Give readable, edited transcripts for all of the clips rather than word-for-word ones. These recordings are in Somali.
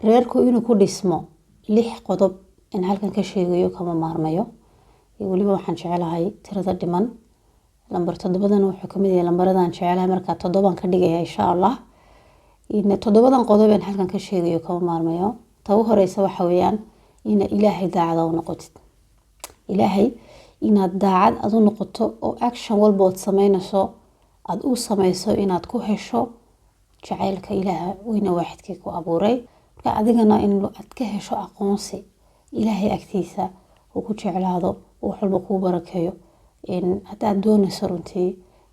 reerku inuu ku dhismo 6 qodob in halkan ka sheegayo kama maarmayo waliba waxaan jecelahay tirada dhiman lambar 7dan wuxuu kamid yahay lambaradan jecelahay marka 7 ka dhigaya insha Allah in 7dan qodob in halkan ka sheegayo kama maarmayo taw horeysa waxa weeyaan in Ilaahay daacad u noqotid Ilaahay inaad daacad aad u noqoto oo action walba aad sameynayso aad u sameyso inaad ku hesho jacaylka Ilaahay wayna waaxidkii ku abuuray marka adigana in aad ka hesho aqoonsi Ilaahay agtiisa oo ku jeclaado oo wax walba ku barakeeyo in hadaad doonayso runtii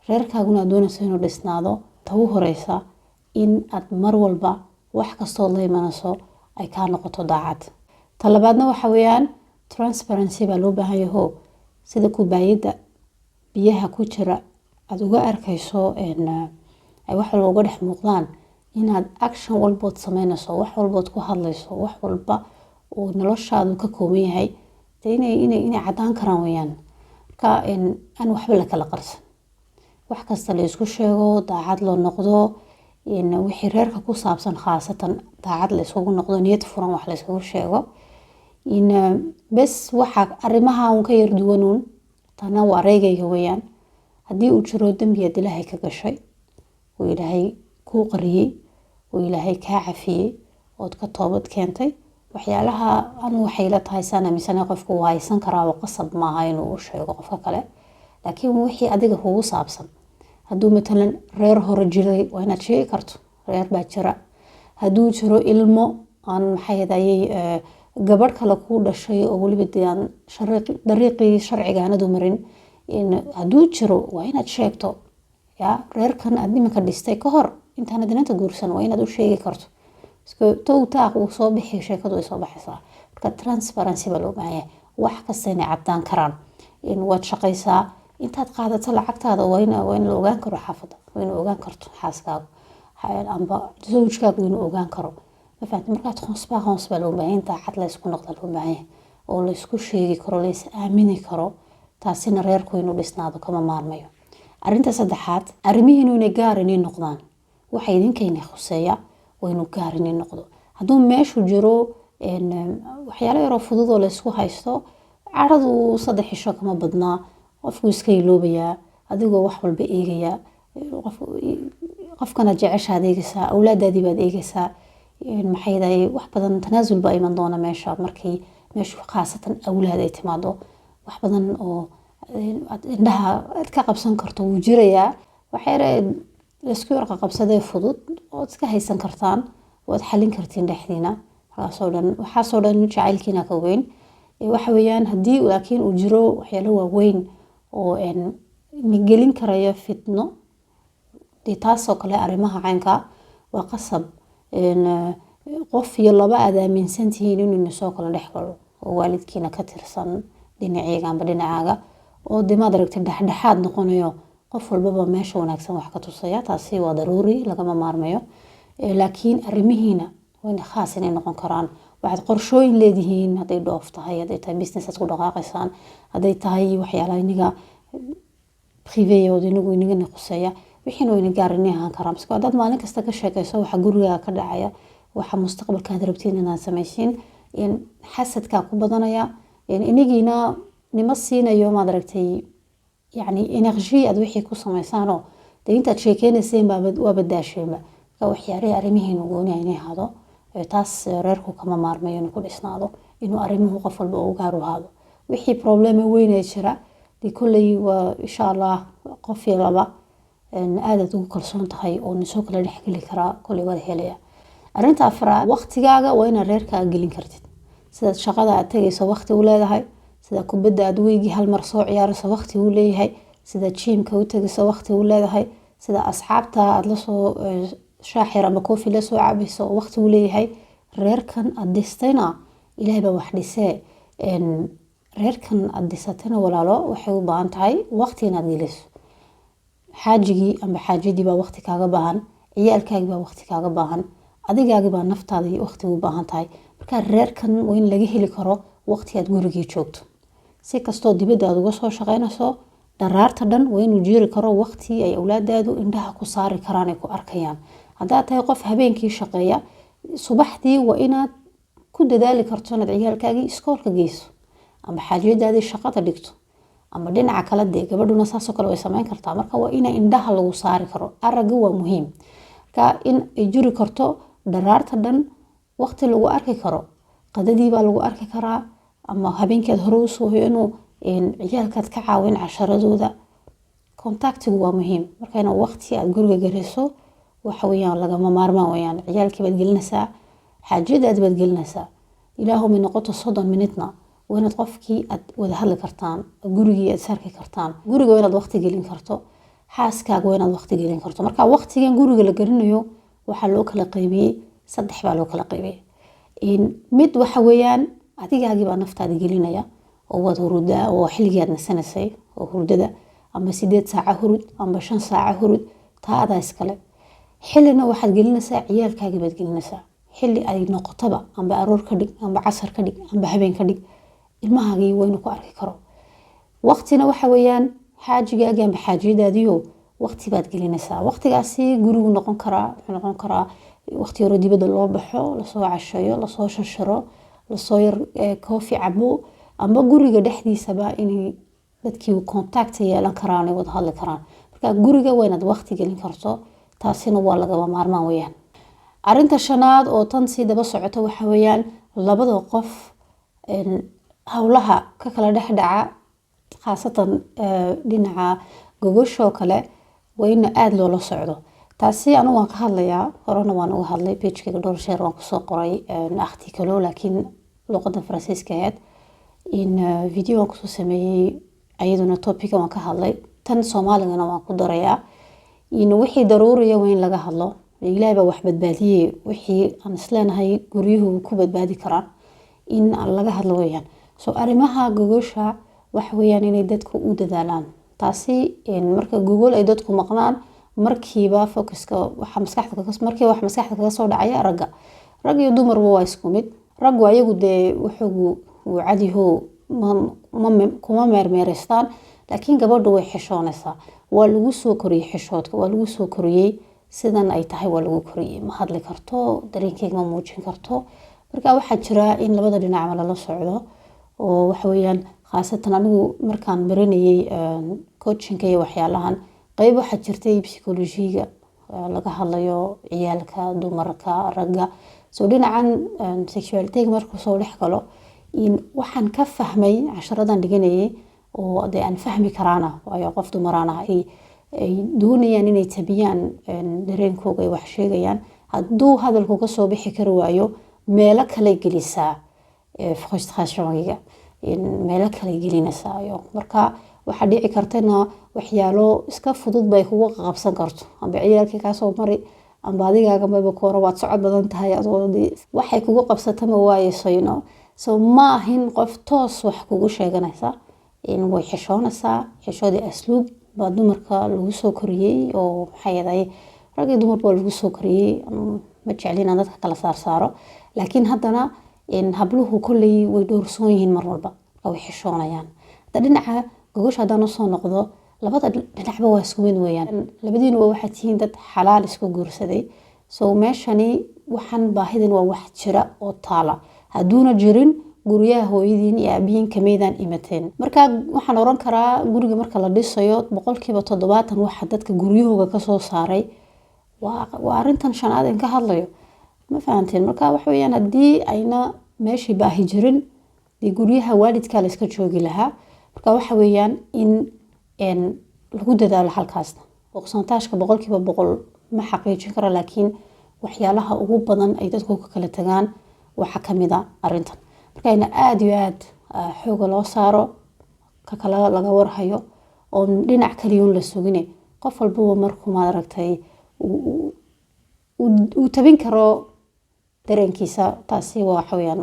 reerkaaguna doonayso inuu dhisnaado taw horeysa in aad mar walba wax kasto la imanayso ay ka noqoto daacad talabaadna waxa weeyaan transparency baa loo baahan yahay sida ku baayida biyaha ku jira aad uga arkayso ay wax walba uga dhex muuqdaan inaad action walba sameynayso wax walba ku hadlayso wax walba oo noloshaadu ka kooban yahay inay cadaan karaan weeyaan marka aan waxba la kala qarsan wax kasta la isku sheego daacad loo noqdo in wixii reerka ku saabsan khaasatan daacad la isku noqdo niyad furan wax la isku sheego in bas waxa arimaha uu ka yar duwanuun tana waa reegayga weeyaan hadii uu jiro dambiga Ilaahay ka gashay oo Ilaahay ku qariyay oo Ilaahay ka cafiyay oo ka toobad keentay waxyaalaha aan waxay la tahay sana misana qofku haysan karaa oo qasab ma aha inuu sheego qofka kale laakiin wixii adiga kugu saabsan haduu matalan reer hore jiray waa inaad sheegi karto reer baa jira haduu jiro ilmo aan maxay hadayay gabadh kale ku dhashay oo waliba diyaan dariiqii sharciga aanadu marin in haduu jiro waa inaad sheegto ya reerkan aad nimanka dhistay ka hor intaan adinta guursan waa inaad u sheegi karto iska towtaa uu soo bixi sheekadu ay soo baxaysaa marka transparency baa loo baahan yahay wax kasta inay cadaan karaan in waad shaqaysaa intaad qaadato lacagtaada waa in la ogaan karo xaafada waa in ogaan karto xaaskaaga amba zawjkaaga inuu ogaan karo ma fahamtay marka transparency baa loo baahan yahay daacad la isku noqdo loo baahan yahay oo la isku sheegi karo la is aamini karo taasina reerku inuu dhisnaado kama maarmayo arinta saddexaad arrimihiinu inay gaar inay noqdaan waxa idinkeena khuseeya waa inuu gaar inay noqdo haduu meeshu jiro waxyaalo yar oo fudud oo la isku haysto caradu 3 xisho kama badnaa qofku iska iloobaya adigoo wax walba eegaya qofkana jeceshaad eegaysaa awlaadaadii baad eegaysaa maxay daay wax badan tanaasul baa iman doona markii meeshu khaasatan awlaad ay timaado wax badan oo indhaha aad ka qabsan karto wuu jirayaa waxyare isku yar qabsadee fudud oo iska haysan kartaan oo xalin kartiin dhexdiina waxaasoo dhan jacaylkiina ka weyn waxa weeyaan hadii laakiin uu jiro waxyaalo waaweyn oo gelin karayo fitno taasoo kale arimaha caynka waa qasab qof iyo laba aad aaminsantihiin inuu soo kala dhex galo oo waalidkiina ka tirsan dhinacayga amba dhinacaaga oo dimaad aragtay dhaxdhaxaad noqonayo qof walba meesha wanaagsan wax ka tusaya taasi waa daruuri lagama maarmayo laakiin arrimihiina way khaas inay noqon karaan waxaad qorshooyin leedihiin haday dhoof tahay haday tahay business aad ku dhaqaaqaysan haday tahay waxyaalaha iniga privé oo iniga naqusaya wixii inuu gaar inay ahaan karaan iska dad maalin kasta ka sheekayso waxa guriga ka dhacaya waxa mustaqbalka rabtiin inaad sameeysiin in xasadka ku badanaya inigiina nima siinayo ma aragtay يعني energy aad wixii ku sameeysaano inta sheekeynayeen waa badaashayba ka waxyaari arrimihiin ugu inay hado taas reerku kama maarmayo inuu ku dhisnaado inuu arrimuhu qof walba u gaar u hado wixii problem weyn ay jira kulay waa insha Allah qof yalaba aad ugu kalsoon tahay oo nisoo kala dhexgali kara kulay wada helaya arinta afraad waqtigaaga waa in reerka gelin kartid sida shaqada aad tagayso waqti u leedahay sida kubadda aad weegi hal mar soo ciyaarayso waqti uu leeyahay sida gymka u tagayso waqti uu leeyahay sida asxaabta aad la soo shaaxir ama koofi la soo cabayso waqti uu leeyahay reerkan aad dhistayna Ilaahay baa wax dhisay reerkan aad dhisatayna walaalo waxay u baahan tahay waqti inaad geliso xaajigi ama xaajidii baa waqti kaaga baahan ciyaalkaaga baa waqti kaaga baahan adigaaga baa naftaada waqti u baahan tahay marka reerkan waa in laga heli karo waqti aad guriga joogto si kasto dibadda aad uga soo shaqeynayso daraarta dhan waa inuu jiri karo waqti ay awlaadaadu indhaha ku saari karaan ay ku arkayaan hadaa tahay qof habeenkii shaqeeya subaxdii waa inaad ku dadaali karto inaad ciyaalkaagii iskoolka geyso ama xaajiyadaadii shaqada dhigto ama dhinaca kale dee gabadhuna saasoo kale way samayn kartaa. marka waa ina indhaha lagu saari karo, aragga waa muhiim. marka in ay jiri karto dharaarta dhan waqti lagu arki karo, qadadii baa lagu arki karaa ama habeenkeed hore usoo hoyo inuu ciyaalkaad ka caawin casharadooda. contactigu waa muhiim. marka ina waqti aad guriga geliso waxa weeyaan lagama maarmaan weeyaan. ciyaalkii baad gelinaysaa, xaajiyadaadi baad gelinaysaa, ilaahumay noqoto 30 minutna waa inaad qofkii aad wada hadli kartaan, gurigii aad sarki kartaan. guriga waa inaad waqti gelin karto, xaaskaaga waa inaad waqti gelin karto. marka waqtigan guriga la gelinayo waxaa loo kala qaybiyey 3 baa loo kala qaybiyey. mid waxa weeyaan adigaagii baa naftaada gelinaya oo waad hurudaa oo xilligii aad nasanaysay oo hurdada ama 8 saaca hurud ama 5 saaca hurud taada iskale. xillina waxaad gelinaysaa ciyaalkaagii baad gelinaysaa, xilli ay noqotaba amba aroor ka dhig amba casar ka dhig amba habeen ka dhig, ilmahaagii waa inuu ku arki karo. waqtina waxa weeyaan xaajigaagii amba xaajiyadaadiyo waqti baad gelinaysaa. waqtigaasi gurigu noqon karaa, wuxuu noqon karaa waqti hore dibadda loo baxo, lasoo casheeyo, lasoo shashiro, lasoo yar koofi cabo, amba guriga dhexdiisaba inay dadkii contact yeelan karaan ay wada hadli karaan. marka guriga waa inaad waqti gelin karto, taasina waa lagaba maarmaan weeyaan. arinta shanaad oo tan sii daba socoto waxa weeyaan labada qof hawlaha ka kala dhex dhaca, khaasatan dhinaca gogosho kale waa in aad loola socdo. taasi anigu waan ka hadlayaa, horena waan uga hadlay page-kayga dhowr jeer waan kusoo qoray article laakiin luqadda Faransiiska ahayd in video waan kusoo sameeyey ayaduna topic waan ka hadlay. tan Soomaaligana waan ku darayaa in wixii daruuriya weyn laga hadlo. ilaahay baa wax badbaadiyey, wixii aan isleenahay guryuhu ku badbaadi karaan in laga hadlo weeyaan. arrimaha gogosha waxa weeyaan inay dadku u dadaalaan. taasi marka gogol ay dadku maqnaan markiiba focuska waxa maskaxda kaga soo dhacaya rag iyo dumarba waa isku mid. rag waa iyagu dee wuxuu cadiho kuma meermeereystaan, laakiin gabadhu way xishoonaysaa. waa lagu soo koriyey xishoodka, waa lagu soo koriyey sidan ay tahay, waa lagu koriyey ma hadli karto, dareenkeyga ma muujin karto. marka waxaa jira in labada dhinacba lala socdo oo waxa weeyaan khaasatan anigu markaan baranayay coachinka iyo waxyaalahan qayb waxaa jirtay psychologiga laga hadlayo ciyaalka, dumarka, ragga. dhinacan sexuality markuu soo dhex galo waxaan ka fahmay casharadan dhiganayay oo dee aan fahmi karaana, waayo qof dumaraana ay doonayaan inay tabiyaan dareenkooga ay wax sheegayaan. hadduu hadalku ka soo bixi kari waayo meelo kale gelisaa frustrationgiga, meelo kale gelinaysaa. marka waxaa dhici kartana waxyaalo iska fudud bay kugu qabsan karto, amba ciyaalkii kaasoo mari amba adigaaga mayba koora waad socod badan tahay, waxay kugu qabsatama waayeyso. ma ahin qof toos wax kugu sheeganaysa, way xishoonaysaa. xishoodii asluub baa dumarka lagu soo koriyey oo maxaa yeelay rag iyo dumar baa lagu soo koriyey. ma jeclin aan dadka kala saaro, laakiin haddana habluhu kolley way dhowrsoon yihiin mar walba, way xishoonayaan. dhinaca gogosha haddaan usoo noqdo, labada dhinacba waa isku mid weeyaan. labadiinuba waxaad tihiin dad xalaal isku guursaday. meeshani waxaan baahidan waa wax jira oo taala. hadduuna jirin guryaha hooyadiin iyo aabihiin kameydaan imateen. marka waxaan oran karaa guriga marka la dhisayo 70% waxa dadka guryahooga kasoo saaray waa arintan shanaad in ka hadlayo. ma fahanteen? marka waxa weeyaan haddii ayna meeshii baahi jirin dee guryaha waalidkaa la iska joogi lahaa. marka waxa weeyaan in lagu dadaalo halkaasna. boqsantaashka 100% ma xaqiijin karo, laakiin waxyaalaha ugu badan ay dadku ka kala tagaan waxa kamid ah arintan. marka ina aad iyo aad xooga loo saaro, ka kala laga warhayo oo dhinac kaliya la sugine qof walba markuu ma aragtay uu tabin karo dareenkiisa. taasi waxa weeyaan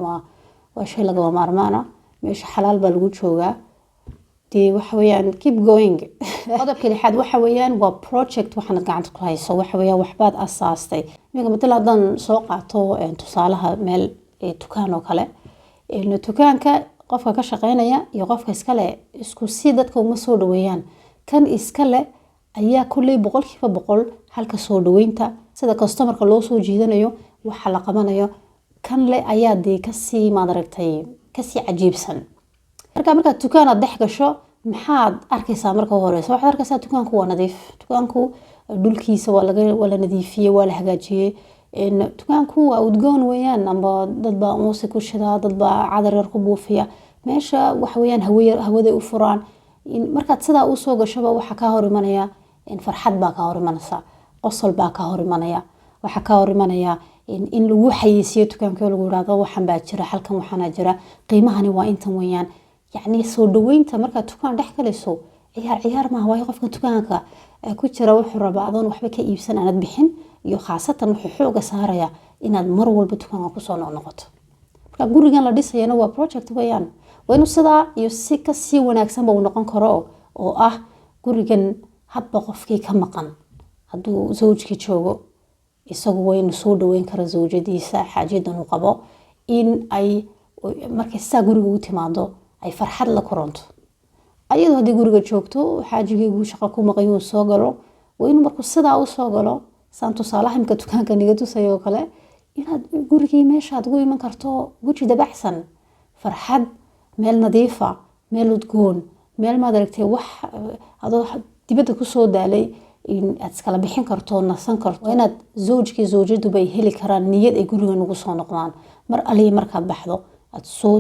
waa shay laga maarmaana. meesha xalaal baa lagu joogaa. dee waxa weeyaan keep going. qodobka lixaad waxa weeyaan waa project waxaad gacanta ku hayso. waxa weeyaan waxbaad asaastay. midna haddaan soo qaato tusaalaha meel dukaan oo kale. dukaanka qofka ka shaqeynaya iyo qofka iskale isku si dadka uma soo dhaweeyaan. kan iskale ayaa kulley 100% halka soo dhaweynta sida customerka loo soo jiidanayo waxa la qabanayo kan le ayaa dee kasii maadaragtay kasii cajiibsan. markaad dukaanaad dhex gasho maxaad arkaysaa marka horeysa? waxaad arkaysaa dukaanku waa nadiif, dukaanku dhulkiisa waa la nadiifiyey, waa la hagaajiyey. dukaanku waa udgoon weeyaan, amba dad baa muusi ku shidaa, dad baa cadar yar ku buufiya. meesha waxa weeyaan hawaday u furaan. markaad sidaa u soo gashoba waxa ka hor imanaya farxad baa ka hor imanaysa, qosol baa ka hor imanaya, waxa ka hor imanaya in lagu xayeysiyo dukaanka, lagu yiraahdo waxan baa jira, halkan waxana jira, qiimahani waa intan weeyaan. yacni soo dhaweynta markaad dukaan dhex galayso ciyaar maaha, waayo qofka dukaanka ku jira wuxuu rabaa adoon waxba ka iibsan aanad bixin, iyo khaasatan wuxuu xooga saaraya inaad mar walba dukaanka kusoo noqnoqoto. marka gurigan la dhisayana waa project weeyaan, waa inuu sidaa iyo si kasii wanaagsanba uu noqon karo, oo ah gurigan hadba qofkii ka maqan hadduu zawjkii joogo isagu waa inuu soo dhaweyn karo zawjadiisa xaajadan uu qabo, in ay markay sidaa guriga u timaado ay farxad la koronto. ayadoo haddii guriga joogto xaajigeegu shaqo ku maqan uu soo galo, waa inuu markuu sidaa u soo galo saan tusaalaha imka dukaanka niga tusayoo kale, inaad gurigii meeshaad ugu iman karto weji dabaxsan, farxad, meel nadiifa, meel udgoon, meel maadaragtay wax adoo dibadda kusoo daalay aad iskala bixin karto, nasan karto. waa inaad zawjkii zawjaduba ay heli karaan niyad ay gurigan ugu soo noqdaan. mar aliya markaad baxdo aad soo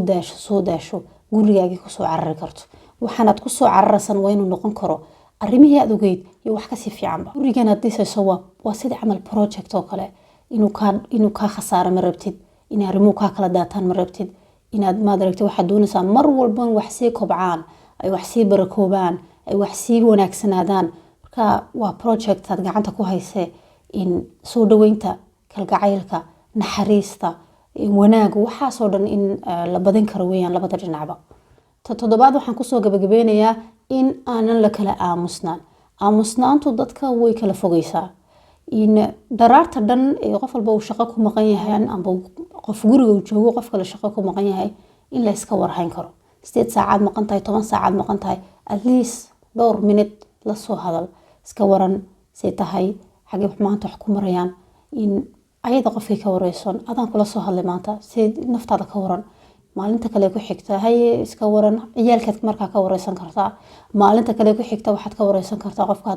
daasho gurigaagii kusoo carari karto. waxaanaad kusoo cararaysan waa inuu noqon karo arrimihii aad ogeyd iyo wax kasii fiicanba. gurigan aad dhisayso waa sida camal project oo kale, inuu kaa khasaaro ma rabtid, in arrimuhu kaa kala daataan ma rabtid, inaad maadaragtay waxaad doonaysaa mar walba wax sii kobcaan, ay wax sii barakoobaan, ay wax sii wanaagsanaadaan. marka waa project aad gacanta ku haysee in soo dhaweynta, kalgacaylka, naxariista, wanaag, waxaasoo dhan in la badin karo weeyaan labada dhinacba. toddobaad waxaan kusoo gabagabeynayaa in aanan la kala aamusnaantu dadka way kala fogeysaa. in daraarta dhan ee qof walba uu shaqo ku maqan yahay, amba qof guriga uu joogo qof kale shaqo ku maqan yahay, in la iska warhayn karo. 8 saacaad maqan tahay, 10 saacaad maqan tahay, at least dhowr minute la soo hadal, iska waran say tahay, xagee maanta wax ku marayaan, in ayada qofkii ka wareyson adaan kula soo hadlay maanta, si naftaada ka waran. maalinta kale ku xigta haye iska waran, ciyaalkaad markaa ka wareysan kartaa. maalinta kale ku xigta waxaad ka wareysan kartaa qofka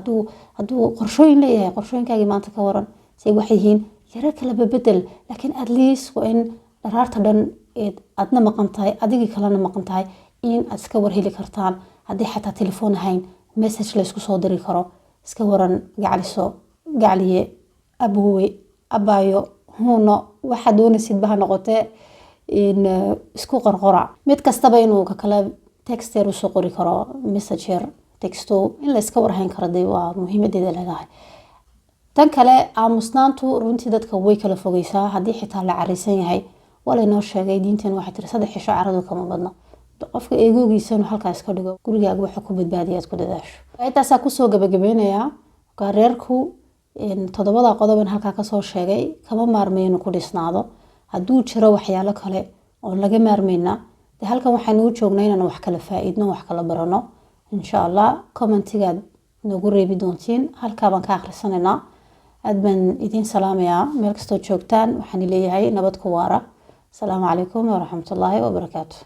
hadduu qorshooyin leeyahay, qorshooyinkaagii maanta ka waran, say wax yihiin, yaro kala bedel. laakiin at least waa in daraarta dhan aadna maqan tahay, adigii kalena maqan tahay, in aad iska warheli kartaan. haddii xataa telefoon ahayn, message la isku soo diri karo. iska waran gacliso, gacliye, aboowe, abaayo, huuno, waxaad doonaysid baha noqotee, in isku qorqora. mid kastaba inuu ka kala text yar usoo qori karo, message yar, texto, in la iska warhayn karo dee waa muhiimadeeda leedahay. tan kale aamusnaantu runtii dadka way kala fogeysaa. haddii xitaa la cariisan yahay, waa laynoo sheegay diinteena waxay tiri 3 cisho caradu kama badna. qofka eegoogiisa inuu halkaas ka dhigo, gurigaaga waxa ku badbaadiya aad ku dadaasho. intaasaa kusoo gabagabeynayaa reerku 7 qodob halkaa kasoo sheegay, kama maarmayo inuu ku dhisnaado. hadduu jiro waxyaalo kale oo laga maarmayna, de halkan waxaanu u joognaa inaan wax kala faa'iidno, wax kala barano. insha Allah commentigaad nagu reebi doontiin, halkaa baan ka akhrisanaynaa. aad baan idin salaamayaa meel kastoo joogtaan. waxaan leeyahay nabad ku waara. asalaamu calaykum waraxmatullaahi wabarakaatuh.